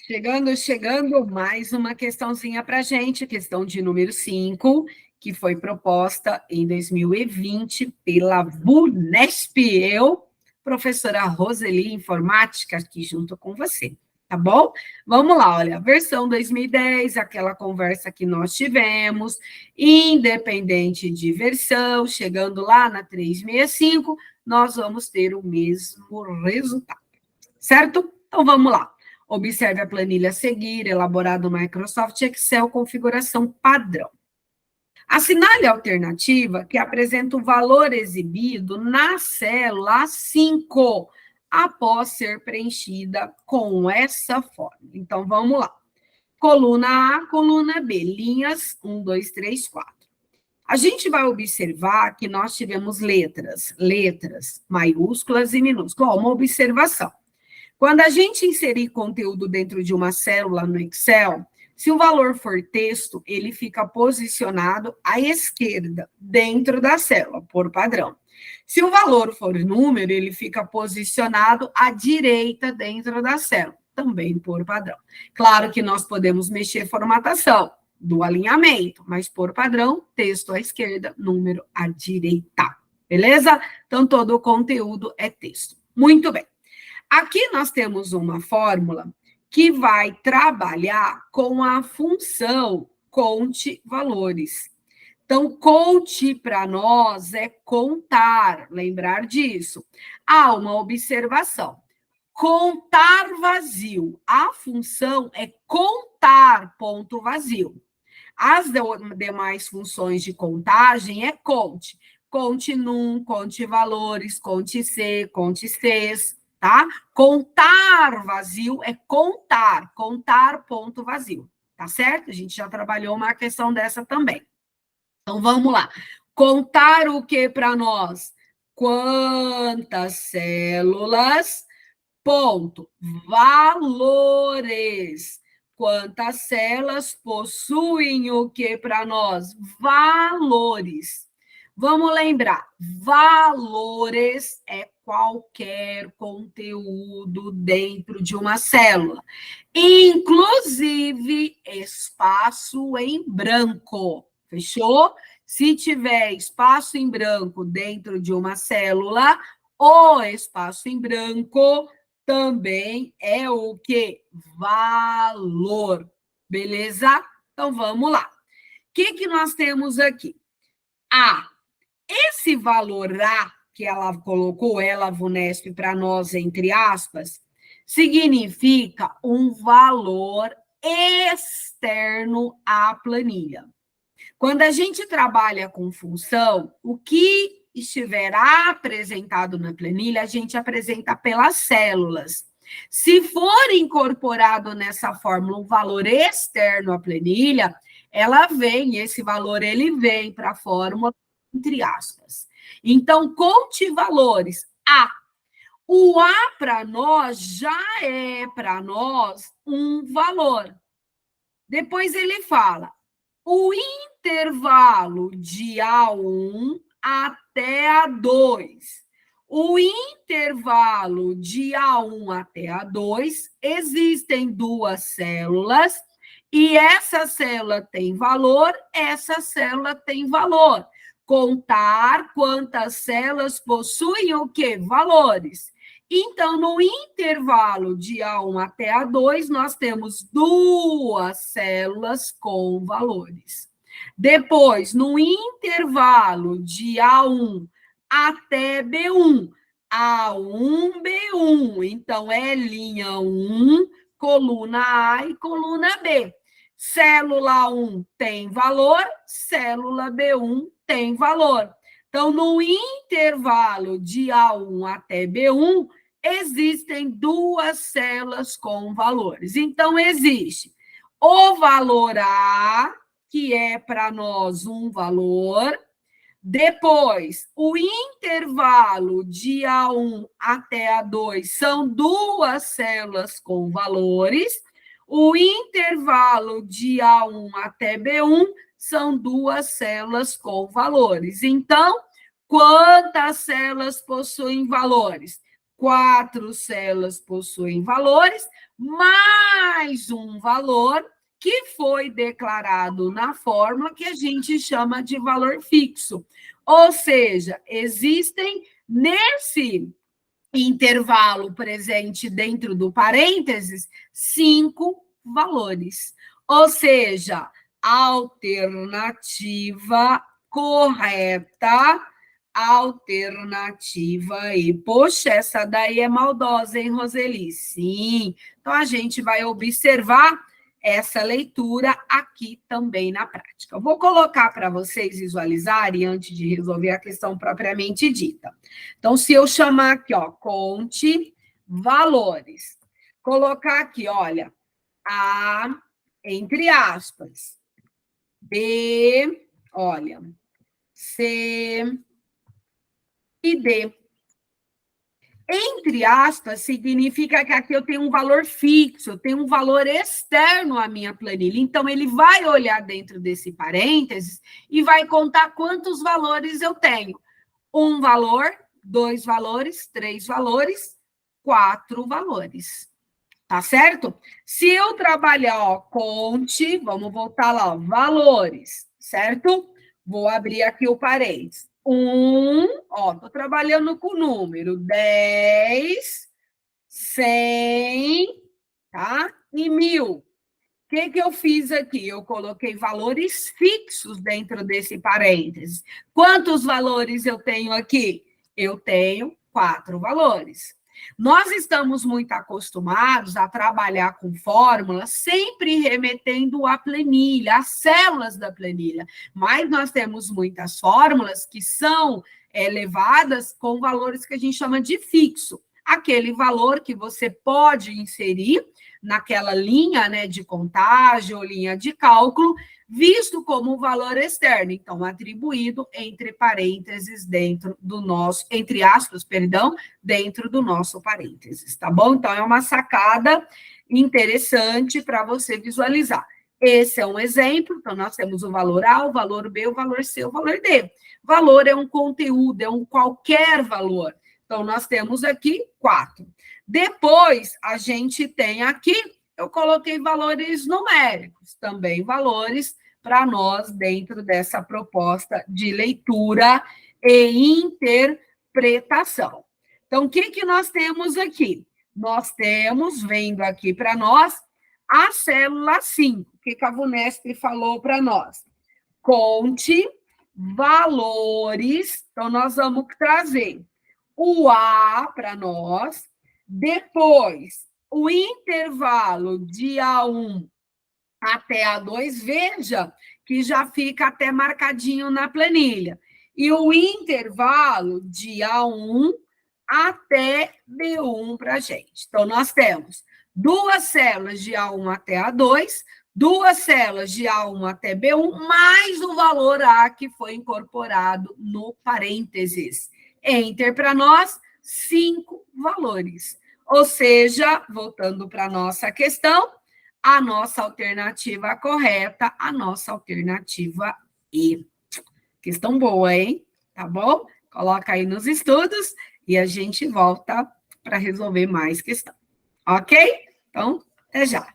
Chegando, mais uma questãozinha para a gente, questão de número 5, que foi proposta em 2020 pela VUNESP. Eu, professora Roseli, informática, aqui junto com você, tá bom? Vamos lá, olha, versão 2010, aquela conversa que nós tivemos, independente de versão, chegando lá na 365, nós vamos ter o mesmo resultado, certo? Então, vamos lá. Observe a planilha a seguir, elaborado no Microsoft Excel, configuração padrão. Assinale a alternativa que apresenta o valor exibido na célula 5, após ser preenchida com essa forma. Então, vamos lá. Coluna A, coluna B, linhas 1, 2, 3, 4. A gente vai observar que nós tivemos letras maiúsculas e minúsculas. Uma observação. Quando a gente inserir conteúdo dentro de uma célula no Excel, se o valor for texto, ele fica posicionado à esquerda, dentro da célula, por padrão. Se o valor for número, ele fica posicionado à direita, dentro da célula, também por padrão. Claro que nós podemos mexer formatação do alinhamento, mas por padrão, texto à esquerda, número à direita. Beleza? Então, todo o conteúdo é texto. Muito bem. Aqui nós temos uma fórmula que vai trabalhar com a função conte valores. Então, conte para nós é contar, lembrar disso. Há uma observação. Contar vazio. A função é contar ponto vazio. As demais funções de contagem é conte. Conte num, conte valores, conte C, conte Cs. Tá? Contar vazio é contar ponto vazio, tá certo? A gente já trabalhou uma questão dessa também. Então, vamos lá. Contar o que para nós? Quantas células, ponto, valores. Quantas células possuem o que para nós? Valores. Vamos lembrar, valores é qualquer conteúdo dentro de uma célula, inclusive espaço em branco, fechou? Se tiver espaço em branco dentro de uma célula, o espaço em branco também é o quê? Valor, beleza? Então, vamos lá. O que nós temos aqui? Esse valor A, que ela colocou, ela, VUNESP, para nós, entre aspas, significa um valor externo à planilha. Quando a gente trabalha com função, o que estiver apresentado na planilha, a gente apresenta pelas células. Se for incorporado nessa fórmula um valor externo à planilha, ela vem, esse valor ele vem para a fórmula entre aspas. Então, conte valores. O A para nós já é para nós um valor. Depois ele fala, o intervalo de A1 até A2. O intervalo de A1 até A2, existem duas células, e essa célula tem valor, essa célula tem valor. Contar quantas células possuem o quê? Valores. Então, no intervalo de A1 até A2, nós temos duas células com valores. Depois, no intervalo de A1 até B1, A1, B1. Então, é linha 1, coluna A e coluna B. Célula 1 tem valor, célula B1 tem valor. Então, no intervalo de A1 até B1, existem duas células com valores. Então, existe o valor A, que é para nós um valor. Depois, o intervalo de A1 até A2 são duas células com valores. O intervalo de A1 até B1 são duas células com valores. Então, quantas células possuem valores? 4 células possuem valores, mais um valor que foi declarado na fórmula que a gente chama de valor fixo. Ou seja, existem nesse intervalo presente dentro do parênteses 5 valores. Ou seja, alternativa correta, alternativa E. Poxa, essa daí é maldosa, hein, Roseli? Sim. Então, a gente vai observar essa leitura aqui também na prática. Eu vou colocar para vocês visualizarem antes de resolver a questão propriamente dita. Então, se eu chamar aqui, ó, conte valores, colocar aqui, olha, A, entre aspas, B, olha, C e D. Entre aspas, significa que aqui eu tenho um valor fixo, eu tenho um valor externo à minha planilha. Então, ele vai olhar dentro desse parênteses e vai contar quantos valores eu tenho. 1 valor, 2 valores, 3 valores, 4 valores. Tá certo? Se eu trabalhar, ó, conte, vamos voltar lá, ó, valores, certo? Vou abrir aqui o parênteses. 1, ó, tô trabalhando com o número 10, 100, tá? E 1000. O que eu fiz aqui? Eu coloquei valores fixos dentro desse parênteses. Quantos valores eu tenho aqui? Eu tenho 4 valores. Nós estamos muito acostumados a trabalhar com fórmulas, sempre remetendo à planilha, às células da planilha, mas nós temos muitas fórmulas que são levadas com valores que a gente chama de fixo, aquele valor que você pode inserir naquela linha, né, de contagem ou linha de cálculo, visto como um valor externo, então atribuído entre parênteses dentro do nosso, entre aspas, perdão, dentro do nosso parênteses, tá bom? Então é uma sacada interessante para você visualizar. Esse é um exemplo, então nós temos o valor A, o valor B, o valor C, o valor D. Valor é um conteúdo, é um qualquer valor. Então nós temos aqui 4. Depois a gente tem aqui, eu coloquei valores numéricos, também valores para nós dentro dessa proposta de leitura e interpretação. Então, o que nós temos aqui? Nós temos, vendo aqui para nós, a célula 5. O que a VUNESP falou para nós? Conte valores. Então, nós vamos trazer o A para nós, depois o intervalo de A1 até A2, veja que já fica até marcadinho na planilha. E o intervalo de A1 até B1 para a gente. Então, nós temos 2 células de A1 até A2, 2 células de A1 até B1, mais o valor A que foi incorporado no parênteses. Enter para nós, 5 valores. Ou seja, voltando para a nossa questão, a nossa alternativa correta, a nossa alternativa E. Questão boa, hein? Tá bom? Coloca aí nos estudos e a gente volta para resolver mais questão. Ok? Então, até já.